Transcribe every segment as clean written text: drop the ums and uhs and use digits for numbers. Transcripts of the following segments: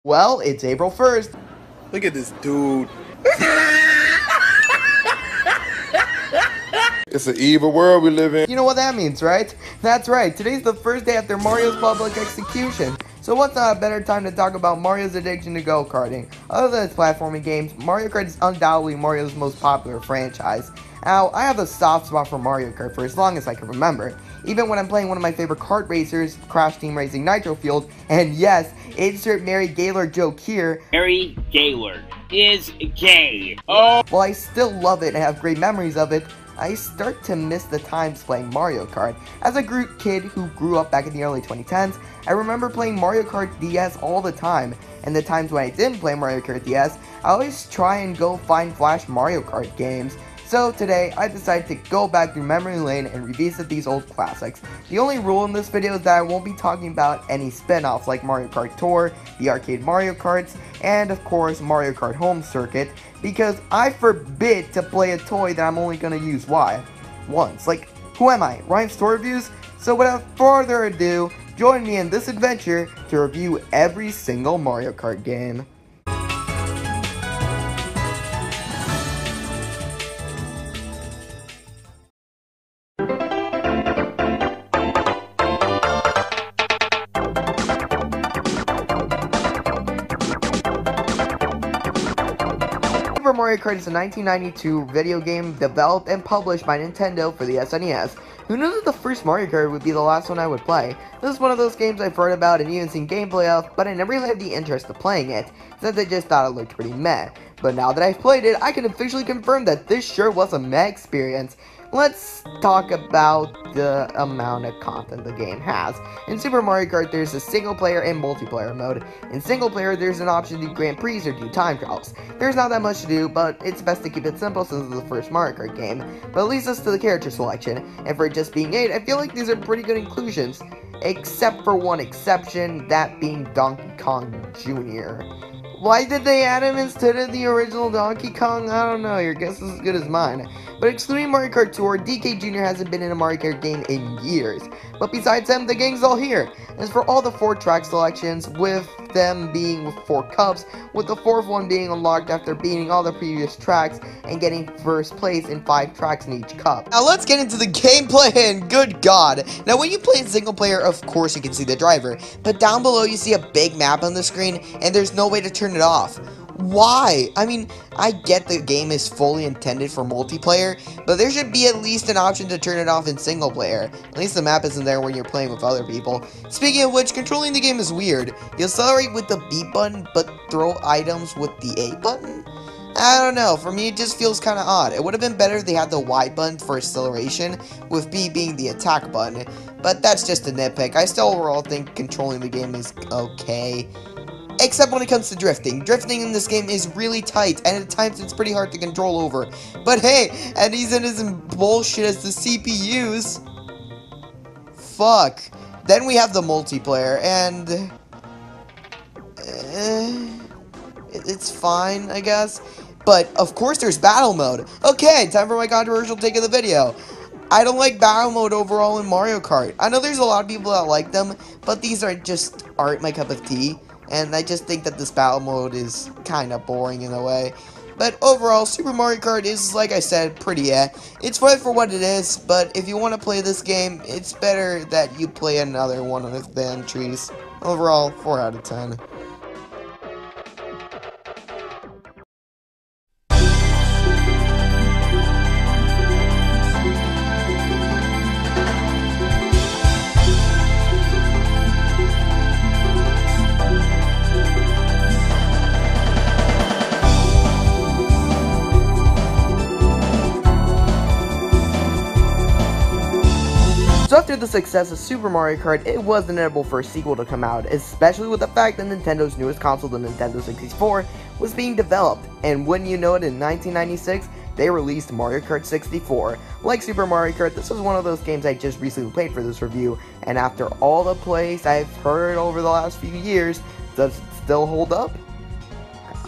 Well, it's April 1st. Look at this dude. It's an evil world we live in. You know what that means, right? That's right, today's the first day after Mario's public execution. So what's not a better time to talk about Mario's addiction to go-karting? Other than its platforming games, Mario Kart is undoubtedly Mario's most popular franchise. Now, I have a soft spot for Mario Kart for as long as I can remember. Even when I'm playing one of my favorite kart racers, Crash Team Racing Nitro Fueled, and yes, insert Mary Gaylord joke here. Mary Gaylord is gay. Oh! While I still love it and have great memories of it, I start to miss the times playing Mario Kart. As a kid who grew up back in the early 2010s, I remember playing Mario Kart DS all the time, and the times when I didn't play Mario Kart DS, I always try and go find Flash Mario Kart games. So today, I decided to go back through memory lane and revisit these old classics. The only rule in this video is that I won't be talking about any spin-offs like Mario Kart Tour, the arcade Mario Karts, and of course Mario Kart Home Circuit, because I forbid to play a toy that I'm only going to use once. Like, who am I? Ryan's Toy Reviews? So without further ado, join me in this adventure to review every single Mario Kart game. Super Mario Kart is a 1992 video game developed and published by Nintendo for the SNES. Who knew that the first Mario Kart would be the last one I would play? This is one of those games I've heard about and even seen gameplay of, but I never really had the interest of playing it, since I just thought it looked pretty meh. But now that I've played it, I can officially confirm that this sure was a meh experience. Let's talk about the amount of content the game has. In Super Mario Kart, there's a single player and multiplayer mode. In single player, there's an option to do Grand Prix or do time trials. There's not that much to do, but it's best to keep it simple since it's the first Mario Kart game. But it leads us to the character selection, and for it just being 8, I feel like these are pretty good inclusions. Except for one exception, that being Donkey Kong Jr. Why did they add him instead of the original Donkey Kong? I don't know, your guess is as good as mine. But excluding Mario Kart Tour, DK Jr. hasn't been in a Mario Kart game in years. But besides him, the gang's all here. As for all the 4 track selections, with them being with 4 cups, with the 4th one being unlocked after beating all the previous tracks and getting first place in 5 tracks in each cup. Now let's get into the gameplay, and good god. Now when you play in single player, of course you can see the driver, but down below you see a big map on the screen and there's no way to turn it off. Why? I mean, I get the game is fully intended for multiplayer, but there should be at least an option to turn it off in single player. At least the map isn't there when you're playing with other people. Speaking of which, controlling the game is weird. You accelerate with the B button, but throw items with the A button? I don't know, for me it just feels kinda odd. It would have been better if they had the Y button for acceleration, with B being the attack button. But that's just a nitpick. I still overall think controlling the game is okay. Except when it comes to drifting. Drifting in this game is really tight, and at times it's pretty hard to control over. But hey, and he's in as bullshit as the CPUs. Fuck. Then we have the multiplayer, and it's fine, I guess. But of course there's battle mode. Okay, time for my controversial take of the video. I don't like battle mode overall in Mario Kart. I know there's a lot of people that like them, but these aren't my cup of tea. And I just think that this battle mode is kind of boring in a way. But overall, Super Mario Kart is, like I said, pretty It's fun for what it is, but if you want to play this game, it's better that you play another one of the entries. Overall, 4 out of 10. So after the success of Super Mario Kart, it was inevitable for a sequel to come out, especially with the fact that Nintendo's newest console, the Nintendo 64, was being developed, and wouldn't you know it, in 1996, they released Mario Kart 64. Like Super Mario Kart, this was one of those games I just recently played for this review, and after all the plays I've heard over the last few years, does it still hold up?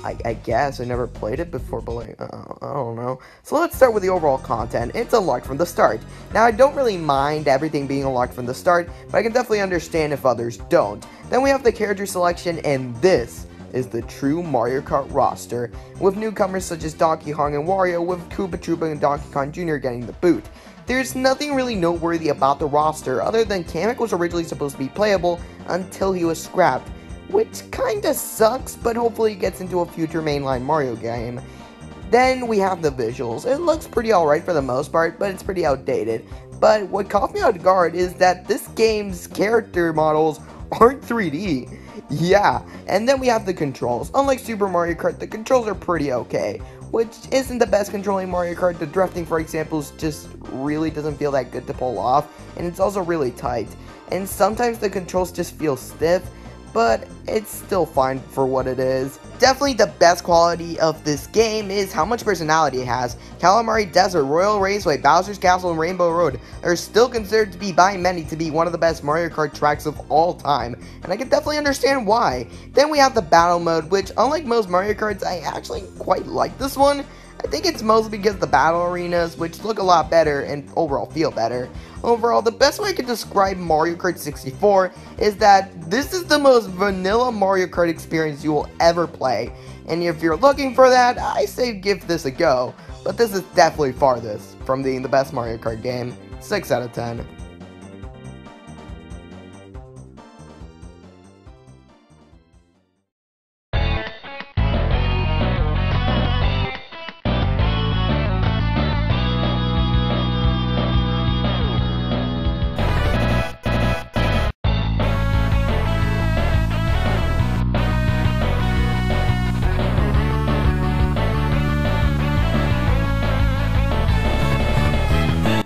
I guess. I never played it before, but like, I don't know. So let's start with the overall content. It's unlocked from the start. Now, I don't really mind everything being unlocked from the start, but I can definitely understand if others don't. Then we have the character selection, and this is the true Mario Kart roster, with newcomers such as Donkey Kong and Wario, with Koopa Troopa and Donkey Kong Jr. getting the boot. There's nothing really noteworthy about the roster other than Kamek was originally supposed to be playable until he was scrapped, which kinda sucks, but hopefully it gets into a future mainline Mario game. Then we have the visuals. It looks pretty alright for the most part, but it's pretty outdated. But what caught me off guard is that this game's character models aren't 3D. Yeah, and then we have the controls. Unlike Super Mario Kart, the controls are pretty okay, which isn't the best controlling Mario Kart. The drifting, for example, just really doesn't feel that good to pull off, and it's also really tight. And sometimes the controls just feel stiff, but it's still fine for what it is. Definitely the best quality of this game is how much personality it has. Calamari Desert, Royal Raceway, Bowser's Castle, and Rainbow Road are still considered to be by many to be one of the best Mario Kart tracks of all time, and I can definitely understand why. Then we have the battle mode, which unlike most Mario Karts, I actually quite like this one. I think it's mostly because the battle arenas, which look a lot better and overall feel better. Overall, the best way I could describe Mario Kart 64 is that this is the most vanilla Mario Kart experience you will ever play. And if you're looking for that, I say give this a go. But this is definitely farthest from being the best Mario Kart game. 6 out of 10.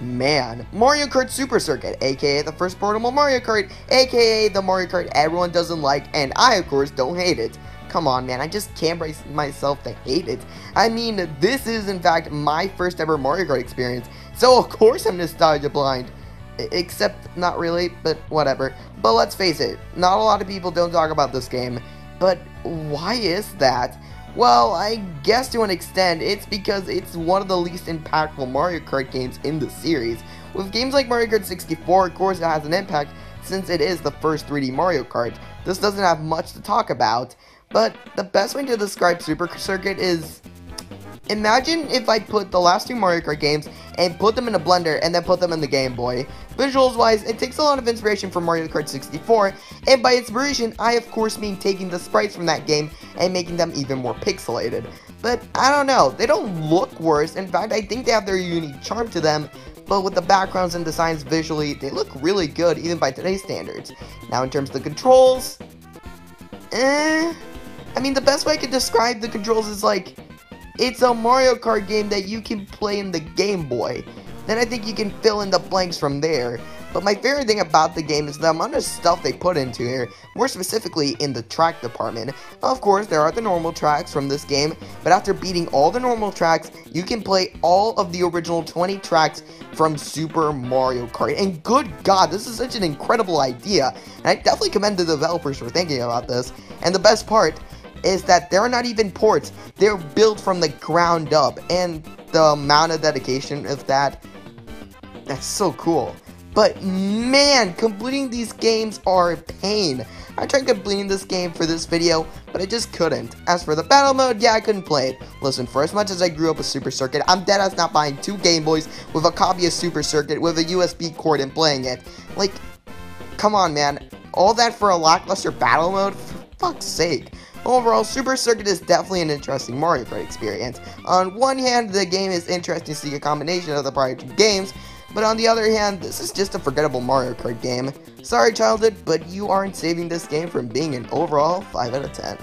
Man, Mario Kart Super Circuit, aka the first portable Mario Kart, aka the Mario Kart everyone doesn't like, and I of course don't hate it. Come on man, I just can't brace myself to hate it. I mean, this is in fact my first ever Mario Kart experience, so of course I'm nostalgia blind. Except not really, but whatever. But let's face it, not a lot of people don't talk about this game. But why is that? Well, I guess to an extent, it's because it's one of the least impactful Mario Kart games in the series. With games like Mario Kart 64, of course it has an impact since it is the first 3D Mario Kart. This doesn't have much to talk about, but the best way to describe Super Circuit is... imagine if I put the last two Mario Kart games and put them in a blender and then put them in the Game Boy. Visuals wise, it takes a lot of inspiration from Mario Kart 64, and by inspiration, I of course mean taking the sprites from that game and making them even more pixelated. But I don't know, they don't look worse. In fact, I think they have their unique charm to them, but with the backgrounds and designs visually, they look really good even by today's standards. Now in terms of the controls, I mean the best way I could describe the controls is like, it's a Mario Kart game that you can play in the Game Boy. Then I think you can fill in the blanks from there. But my favorite thing about the game is the amount of stuff they put into here, more specifically in the track department. Of course, there are the normal tracks from this game, but after beating all the normal tracks, you can play all of the original 20 tracks from Super Mario Kart. And good God, this is such an incredible idea. And I definitely commend the developers for thinking about this. And the best part is that they're not even ports, they're built from the ground up, and the amount of dedication of that's so cool. But man, completing these games are a pain. I tried completing this game for this video, but I just couldn't. As for the battle mode, yeah, I couldn't play it. Listen, for as much as I grew up with Super Circuit, I'm deadass not buying 2 Game Boys with a copy of Super Circuit with a USB cord and playing it. Like, come on man, all that for a lackluster battle mode? For fuck's sake. Overall, Super Circuit is definitely an interesting Mario Kart experience. On one hand, the game is interesting to see a combination of the prior 2 games, but on the other hand, this is just a forgettable Mario Kart game. Sorry childhood, but you aren't saving this game from being an overall 5 out of 10.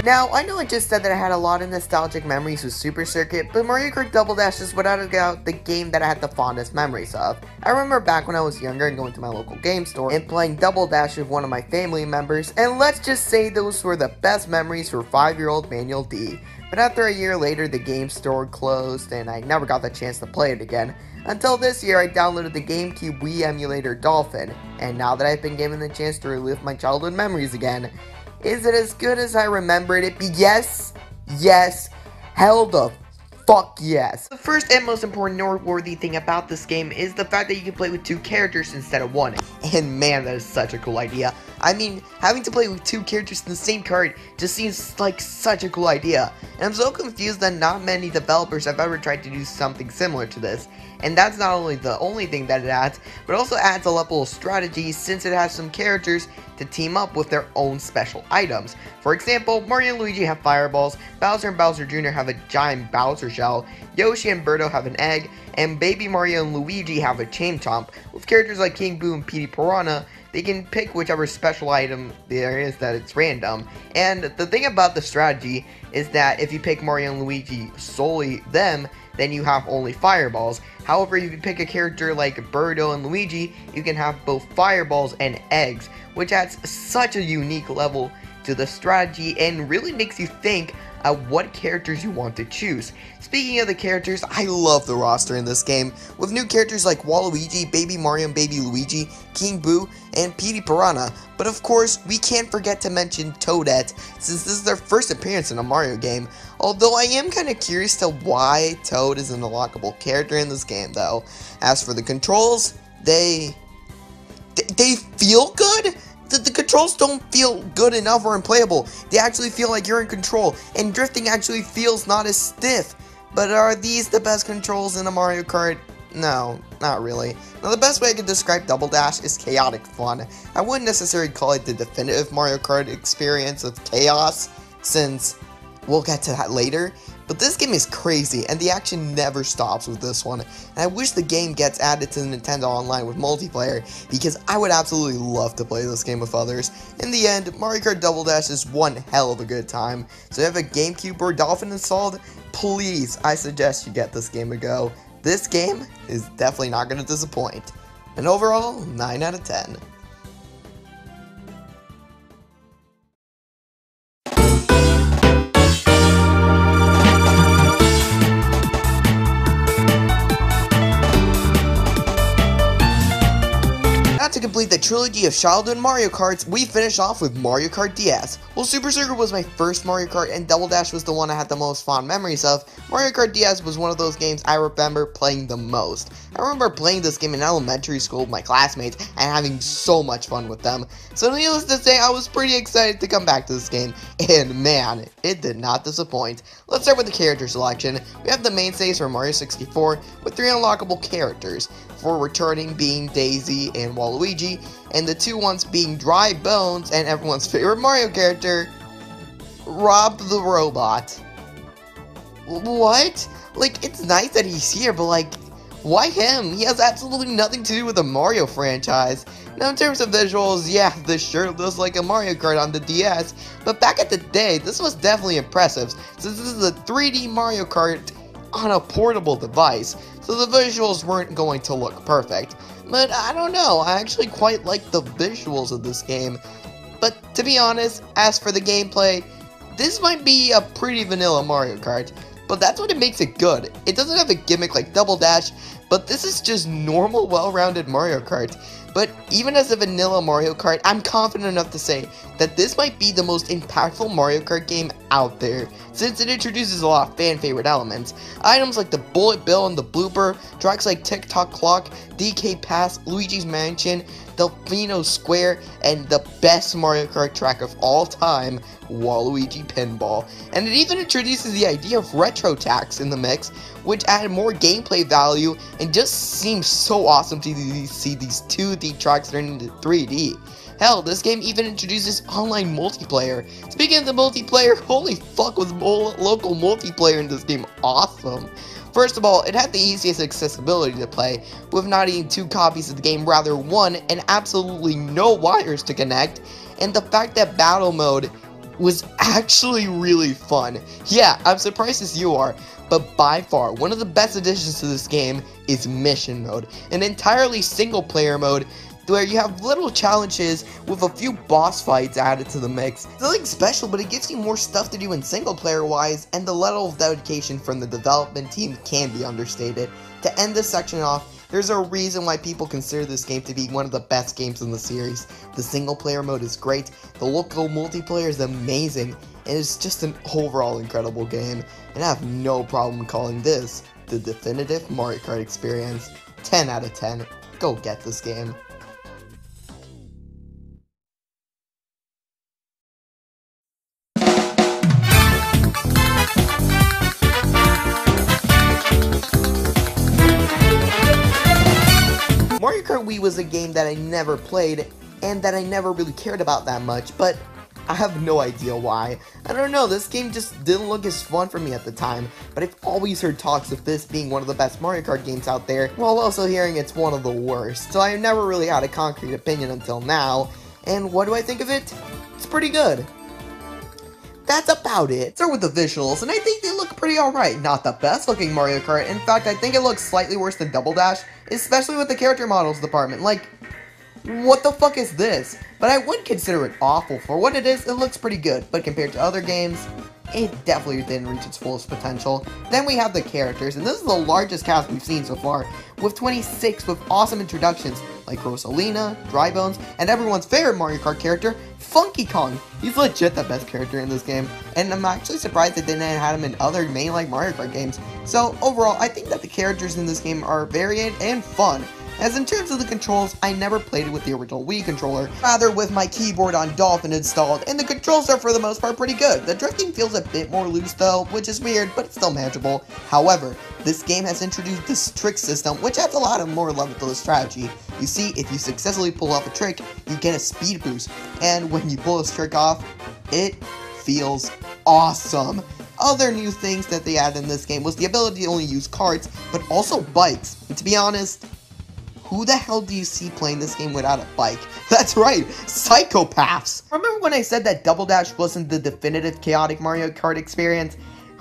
Now, I know I just said that I had a lot of nostalgic memories with Super Circuit, but Mario Kart Double Dash is without a doubt the game that I had the fondest memories of. I remember back when I was younger and going to my local game store and playing Double Dash with one of my family members, and let's just say those were the best memories for 5-year-old Manuel D. But after a year later, the game store closed and I never got the chance to play it again. Until this year, I downloaded the GameCube Wii emulator Dolphin, and now that I've been given the chance to relive my childhood memories again, is it as good as I remembered it? Yes, hell the Fuck yes! The first and most important noteworthy thing about this game is the fact that you can play with 2 characters instead of 1. And man, that is such a cool idea. I mean, having to play with 2 characters in the same card just seems like such a cool idea. And I'm so confused that not many developers have ever tried to do something similar to this. And that's not only the only thing that it adds, but also adds a level of strategy since it has some characters to team up with their own special items. For example, Mario and Luigi have fireballs, Bowser and Bowser Jr. have a giant Bowser shell, Yoshi and Birdo have an egg, and Baby Mario and Luigi have a chain chomp. With characters like King Boo and Petey Piranha, they can pick whichever special item there is that it's random. And the thing about the strategy is that if you pick Mario and Luigi solely them, then you have only fireballs. However, if you pick a character like Birdo and Luigi, you can have both fireballs and eggs, which adds such a unique level to the strategy and really makes you think of what characters you want to choose. Speaking of the characters, I love the roster in this game, with new characters like Waluigi, Baby Mario and Baby Luigi, King Boo, and Petey Piranha. But of course, we can't forget to mention Toadette, since this is their first appearance in a Mario game. Although I am kind of curious to why Toad is an unlockable character in this game though. As for the controls, they feel good? The controls don't feel good enough or unplayable. They actually feel like you're in control, and drifting actually feels not as stiff. But are these the best controls in a Mario Kart? No, not really. Now the best way I could describe Double Dash is chaotic fun. I wouldn't necessarily call it the definitive Mario Kart experience of chaos, since we'll get to that later. But this game is crazy, and the action never stops with this one. And I wish the game gets added to Nintendo Online with multiplayer, because I would absolutely love to play this game with others. In the end, Mario Kart Double Dash is one hell of a good time. So if you have a GameCube or Dolphin installed, please, I suggest you get this game a go. This game is definitely not going to disappoint. And overall, 9 out of 10. To complete the trilogy of childhood Mario Karts, we finish off with Mario Kart Diaz. While Super Circuit was my first Mario Kart and Double Dash was the one I had the most fond memories of, Mario Kart Diaz was one of those games I remember playing the most. I remember playing this game in elementary school with my classmates and having so much fun with them. So needless to say, I was pretty excited to come back to this game, and man, it did not disappoint. Let's start with the character selection. We have the mainstays from Mario 64 with 3 unlockable characters. 4 returning being Daisy and Waluigi, and the 2 ones being Dry Bones and everyone's favorite Mario character, Rob the Robot. What? Like, it's nice that he's here, but like, why him? He has absolutely nothing to do with the Mario franchise. Now in terms of visuals, yeah, this sure looks like a Mario Kart on the DS, but back at the day, this was definitely impressive, since this is a 3D Mario Kart on a portable device, so the visuals weren't going to look perfect. But I don't know, I actually quite like the visuals of this game. But to be honest, as for the gameplay, this might be a pretty vanilla Mario Kart, but that's what makes it good. It doesn't have a gimmick like Double Dash, but this is just normal, well-rounded Mario Kart. But even as a vanilla Mario Kart, I'm confident enough to say that this might be the most impactful Mario Kart game out there, since it introduces a lot of fan-favorite elements. Items like the Bullet Bill and the Blooper, tracks like Tick-Tock Clock, DK Pass, Luigi's Mansion, Delfino Square, and the best Mario Kart track of all time, Waluigi Pinball. And it even introduces the idea of retro tracks in the mix, which add more gameplay value and just seems so awesome to see these 2D tracks turn into 3D. Hell, this game even introduces online multiplayer. Speaking of the multiplayer, holy fuck was local multiplayer in this game awesome. First of all, it had the easiest accessibility to play, with not even 2 copies of the game, rather 1, and absolutely no wires to connect, and the fact that battle mode was actually really fun. Yeah, I'm surprised as you are, but by far, one of the best additions to this game is Mission Mode, an entirely single-player mode where you have little challenges with a few boss fights added to the mix. It's nothing special, but it gives you more stuff to do in single player wise, and the level of dedication from the development team can be understated. To end this section off, there's a reason why people consider this game to be one of the best games in the series. The single player mode is great, the local multiplayer is amazing, and it's just an overall incredible game, and I have no problem calling this the definitive Mario Kart experience. 10 out of 10. Go get this game. Mario Kart Wii was a game that I never played, and that I never really cared about that much, but I have no idea why. I don't know, this game just didn't look as fun for me at the time, but I've always heard talks of this being one of the best Mario Kart games out there, while also hearing it's one of the worst, so I've never really had a concrete opinion until now, and what do I think of it? It's pretty good. That's about it. Start with the visuals, and I think they look pretty alright. Not the best looking Mario Kart, in fact I think it looks slightly worse than Double Dash, especially with the character models department. Like, what the fuck is this? But I wouldn't consider it awful. For what it is, it looks pretty good, but compared to other games, it definitely didn't reach its fullest potential. Then we have the characters, and this is the largest cast we've seen so far, with 26 with awesome introductions like Rosalina, Drybones, and everyone's favorite Mario Kart character, Funky Kong. He's legit the best character in this game, and I'm actually surprised that they didn't have him in other mainline Mario Kart games. So overall, I think that the characters in this game are varied and fun. As in terms of the controls, I never played it with the original Wii controller, rather with my keyboard on Dolphin installed, and the controls are for the most part pretty good. The drifting feels a bit more loose though, which is weird, but it's still manageable. However, this game has introduced this trick system, which adds a lot of more level to the strategy. You see, if you successfully pull off a trick, you get a speed boost, and when you pull this trick off, it feels awesome. Other new things that they added in this game was the ability to only use karts, but also bikes, and to be honest, who the hell do you see playing this game without a bike? That's right, psychopaths! Remember when I said that Double Dash wasn't the definitive chaotic Mario Kart experience?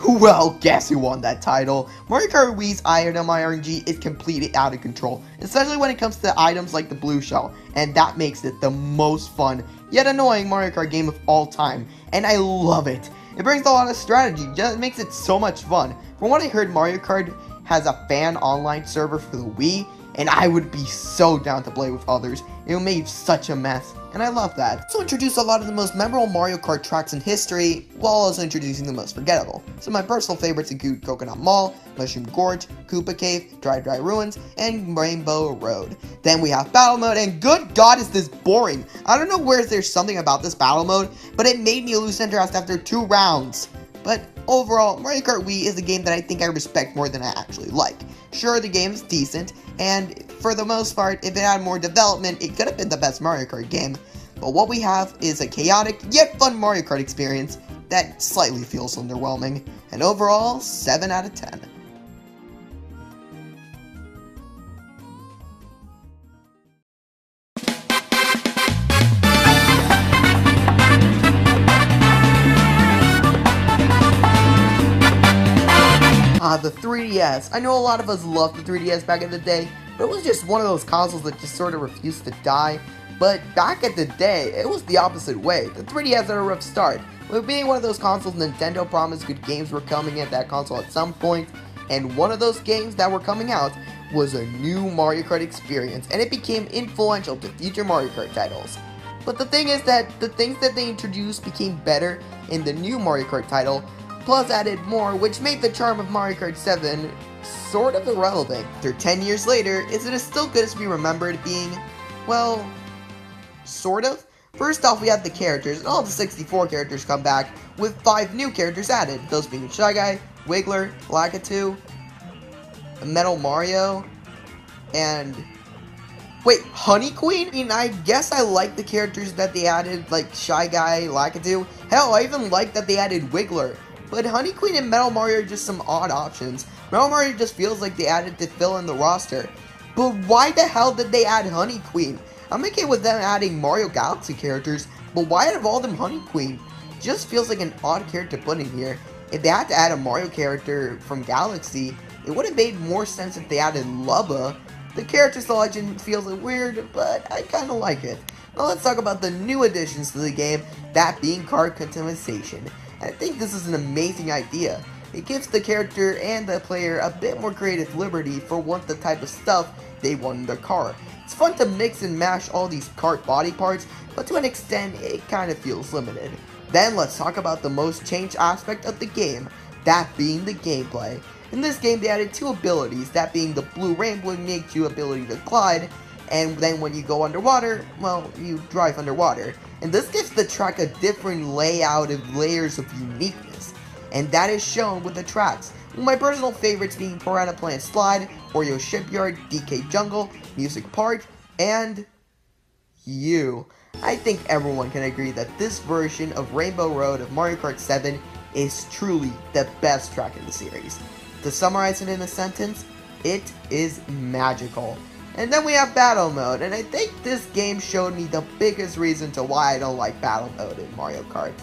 Well, guess who won that title? Mario Kart Wii's item RNG is completely out of control, especially when it comes to items like the blue shell, and that makes it the most fun, yet annoying Mario Kart game of all time, and I love it. It brings a lot of strategy, just makes it so much fun. From what I heard, Mario Kart has a fan online server for the Wii, and I would be so down to play with others. It made such a mess, and I love that. So introduce a lot of the most memorable Mario Kart tracks in history, while also introducing the most forgettable. So my personal favorites include Coconut Mall, Mushroom Gorge, Koopa Cave, Dry Ruins, and Rainbow Road. Then we have Battle Mode, and good god is this boring. I don't know where there's something about this Battle Mode, but it made me lose interest after 2 rounds. But overall, Mario Kart Wii is a game that I think I respect more than I actually like. Sure, the game is decent, and for the most part, if it had more development, it could have been the best Mario Kart game. But what we have is a chaotic, yet fun Mario Kart experience that slightly feels underwhelming. And overall, 7 out of 10. The 3DS. I know a lot of us loved the 3DS back in the day, but it was just one of those consoles that just sort of refused to die. But back at the day, it was the opposite way. The 3DS had a rough start. With being one of those consoles, Nintendo promised good games were coming at that console at some point, and one of those games that were coming out was a new Mario Kart experience, and it became influential to future Mario Kart titles. But the thing is that the things that they introduced became better in the new Mario Kart title, plus added more, which made the charm of Mario Kart 7 sort of irrelevant. After 10 years later, is it still good as we remembered being, well, sort of? First off, we have the characters, and all the 64 characters come back, with 5 new characters added, those being Shy Guy, Wiggler, Lakitu, Metal Mario, and wait, Honey Queen? I mean, I guess I like the characters that they added, like Shy Guy, Lakitu. Hell, I even like that they added Wiggler. But Honey Queen and Metal Mario are just some odd options. Metal Mario just feels like they added to fill in the roster. But why the hell did they add Honey Queen? I'm okay with them adding Mario Galaxy characters, but why out of all them Honey Queen? Just feels like an odd character to put in here. If they had to add a Mario character from Galaxy, it would have made more sense if they added Lubba. The character selection feels weird, but I kinda like it. Now let's talk about the new additions to the game, that being card customization. I think this is an amazing idea. It gives the character and the player a bit more creative liberty for what the type of stuff they want in their car. It's fun to mix and mash all these kart body parts, but to an extent, it kind of feels limited. Then let's talk about the most changed aspect of the game, that being the gameplay. In this game they added 2 abilities, that being the blue rainbow makes you ability to glide, and then when you go underwater, well, you drive underwater. And this gives the track a different layout of layers of uniqueness, and that is shown with the tracks. My personal favorites being Piranha Plant Slide, Oreo Shipyard, DK Jungle, Music Park, and you. I think everyone can agree that this version of Rainbow Road of Mario Kart 7 is truly the best track in the series. To summarize it in a sentence, it is magical. And then we have Battle Mode, and I think this game showed me the biggest reason to why I don't like Battle Mode in Mario Kart.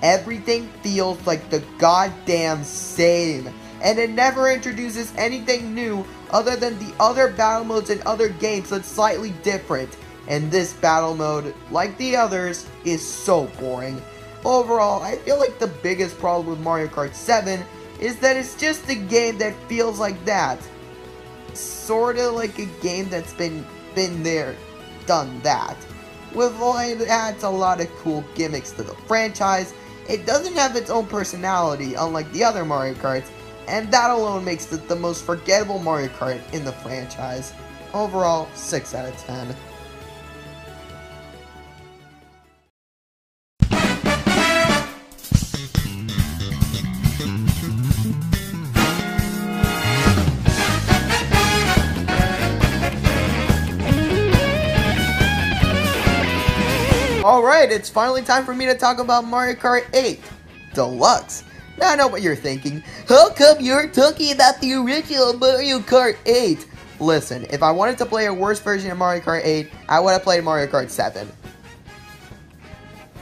Everything feels like the goddamn same, and it never introduces anything new other than the other battle modes in other games that's slightly different. And this battle mode, like the others, is so boring. Overall, I feel like the biggest problem with Mario Kart 7 is that it's just a game that feels like that. Sorta like a game that's been there, done that. While it adds a lot of cool gimmicks to the franchise, it doesn't have its own personality unlike the other Mario Karts, and that alone makes it the most forgettable Mario Kart in the franchise. Overall, 6 out of 10. Alright, it's finally time for me to talk about Mario Kart 8 Deluxe. Now I know what you're thinking. How come you're talking about the original Mario Kart 8? Listen, if I wanted to play a worse version of Mario Kart 8, I would have played Mario Kart 7.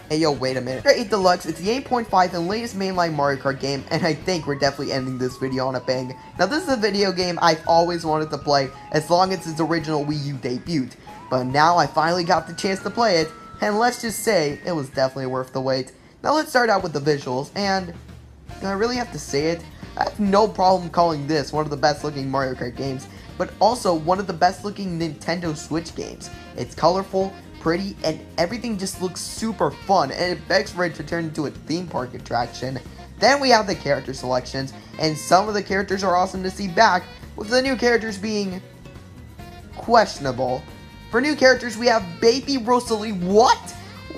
Hey yo, wait a minute. Mario Kart 8 Deluxe, it's the 8.5 and latest mainline Mario Kart game, and I think we're definitely ending this video on a bang. Now this is a video game I've always wanted to play as long as its original Wii U debuted, but now I finally got the chance to play it, and let's just say, it was definitely worth the wait. Now let's start out with the visuals, and do I really have to say it? I have no problem calling this one of the best looking Mario Kart games, but also one of the best looking Nintendo Switch games. It's colorful, pretty, and everything just looks super fun, and it begs for it to turn into a theme park attraction. Then we have the character selections, and some of the characters are awesome to see back, with the new characters being questionable. For new characters, we have Baby Rosalie. What?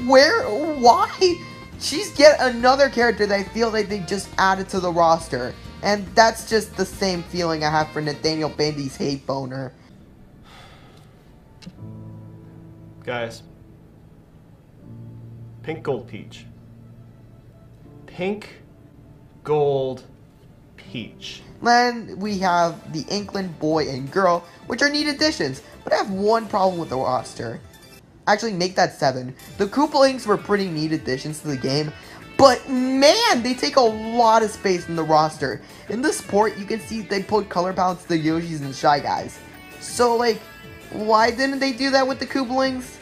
Where? Why? She's yet another character that I feel like they just added to the roster. And that's just the same feeling I have for Nathaniel Bandy's hate boner. Guys. Pink Gold Peach. Pink Gold Peach. Then we have the Inkling Boy and Girl, which are neat additions, but I have one problem with the roster. Actually, make that 7. The Koopalings were pretty neat additions to the game, but man, they take a lot of space in the roster. In this port, you can see they put color palettes to the Yoshis and Shy Guys. So, like, why didn't they do that with the Koopalings?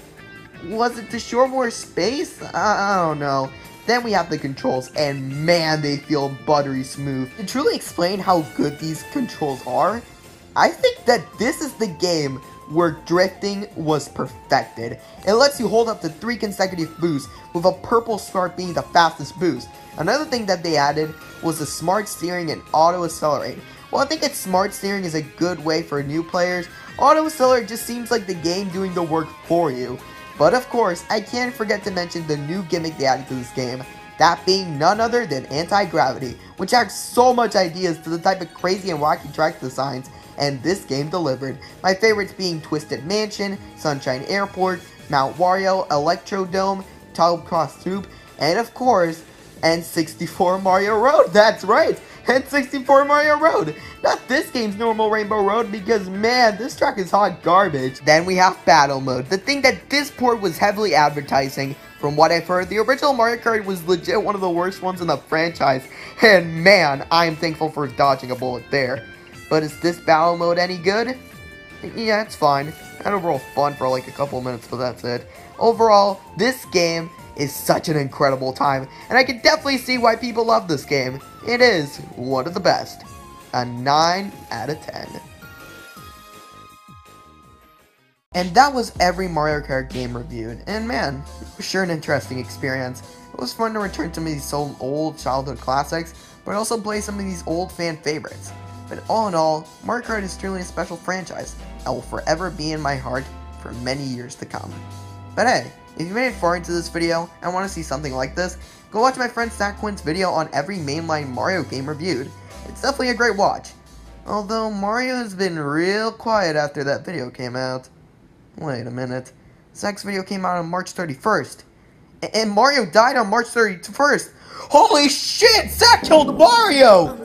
Was it to show more space? I don't know. Then we have the controls, and man, they feel buttery smooth. To truly explain how good these controls are, I think that this is the game where drifting was perfected. It lets you hold up to 3 consecutive boosts, with a purple spark being the fastest boost. Another thing that they added was the smart steering and auto accelerate. While I think that smart steering is a good way for new players, auto accelerate just seems like the game doing the work for you. But of course, I can't forget to mention the new gimmick they added to this game, that being none other than anti-gravity, which adds so much ideas to the type of crazy and wacky track designs, and this game delivered. My favorites being Twisted Mansion, Sunshine Airport, Mount Wario, Electrodome, Tube Cross Tube, and of course, N64 Mario Road. That's right, N64 Mario Road. Not this game's normal Rainbow Road, because man, this track is hot garbage. Then we have Battle Mode, the thing that this port was heavily advertising. From what I've heard, the original Mario Kart was legit one of the worst ones in the franchise, and man, I am thankful for dodging a bullet there. But is this Battle Mode any good? Yeah, it's fine. Had overall fun for like a couple minutes, but that's it. Overall, this game is such an incredible time, and I can definitely see why people love this game. It is one of the best. A 9 out of 10. And that was every Mario Kart game reviewed, and man, it was sure an interesting experience. It was fun to return to some of these so old childhood classics, but also play some of these old fan favorites. But all in all, Mario Kart is truly a special franchise that will forever be in my heart for many years to come. But hey, if you made it far into this video and want to see something like this, go watch my friend StupidInACan's video on every mainline Mario game reviewed. It's definitely a great watch. Although Mario has been real quiet after that video came out. Wait a minute. Zach's video came out on March 31st. And Mario died on March 31st. Holy shit! Zach killed Mario!